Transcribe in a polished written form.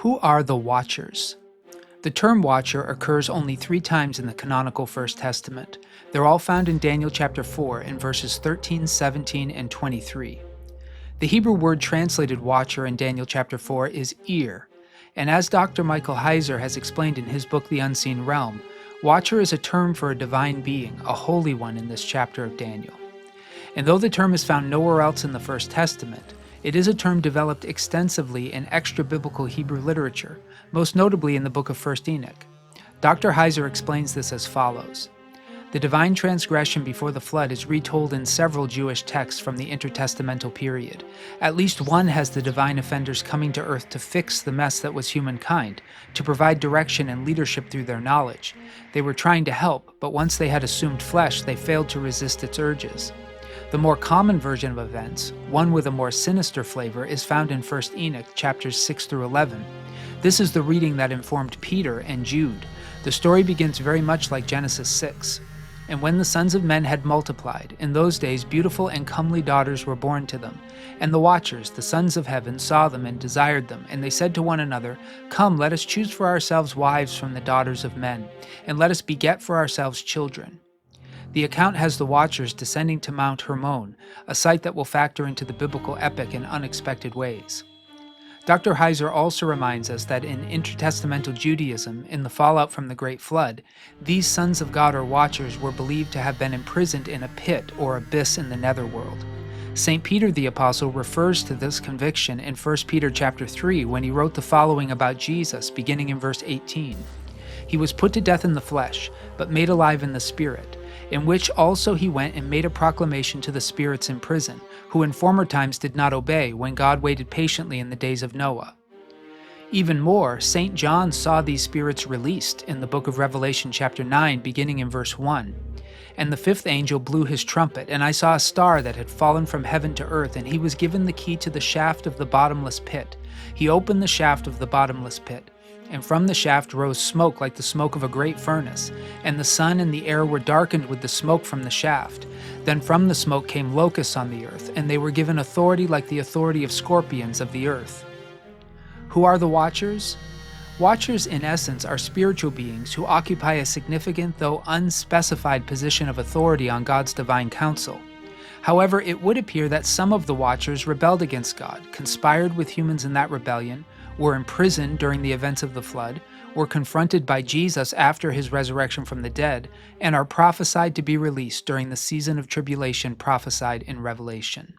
Who are the Watchers? The term Watcher occurs only 3 times in the canonical First Testament. They're all found in Daniel chapter 4 in verses 13, 17, and 23. The Hebrew word translated Watcher in Daniel chapter 4 is ear, and as Dr. Michael Heiser has explained in his book The Unseen Realm, Watcher is a term for a divine being, a holy one in this chapter of Daniel. And though the term is found nowhere else in the First Testament, it is a term developed extensively in extra-biblical Hebrew literature, most notably in the book of 1 Enoch. Dr. Heiser explains this as follows. The divine transgression before the flood is retold in several Jewish texts from the intertestamental period. At least one has the divine offenders coming to earth to fix the mess that was humankind, to provide direction and leadership through their knowledge. They were trying to help, but once they had assumed flesh, they failed to resist its urges. The more common version of events, one with a more sinister flavor, is found in 1 Enoch chapters 6 through 11. This is the reading that informed Peter and Jude. The story begins very much like Genesis 6. And when the sons of men had multiplied, in those days beautiful and comely daughters were born to them. And the watchers, the sons of heaven, saw them and desired them. And they said to one another, Come, let us choose for ourselves wives from the daughters of men, and let us beget for ourselves children. The account has the Watchers descending to Mount Hermon, a site that will factor into the biblical epic in unexpected ways. Dr. Heiser also reminds us that in intertestamental Judaism, in the fallout from the Great Flood, these sons of God or Watchers were believed to have been imprisoned in a pit or abyss in the netherworld. St. Peter the Apostle refers to this conviction in 1 Peter chapter 3 when he wrote the following about Jesus, beginning in verse 18. He was put to death in the flesh, but made alive in the spirit, in which also he went and made a proclamation to the spirits in prison, who in former times did not obey when God waited patiently in the days of Noah. Even more, St. John saw these spirits released in the book of Revelation chapter 9, beginning in verse 1. And the fifth angel blew his trumpet, and I saw a star that had fallen from heaven to earth, and he was given the key to the shaft of the bottomless pit. He opened the shaft of the bottomless pit. And from the shaft rose smoke like the smoke of a great furnace, and the sun and the air were darkened with the smoke from the shaft. Then from the smoke came locusts on the earth, and they were given authority like the authority of scorpions of the earth. Who are the Watchers? Watchers, in essence, are spiritual beings who occupy a significant, though unspecified, position of authority on God's divine council. However, it would appear that some of the Watchers rebelled against God, conspired with humans in that rebellion, were imprisoned during the events of the flood, were confronted by Jesus after his resurrection from the dead, and are prophesied to be released during the season of tribulation prophesied in Revelation.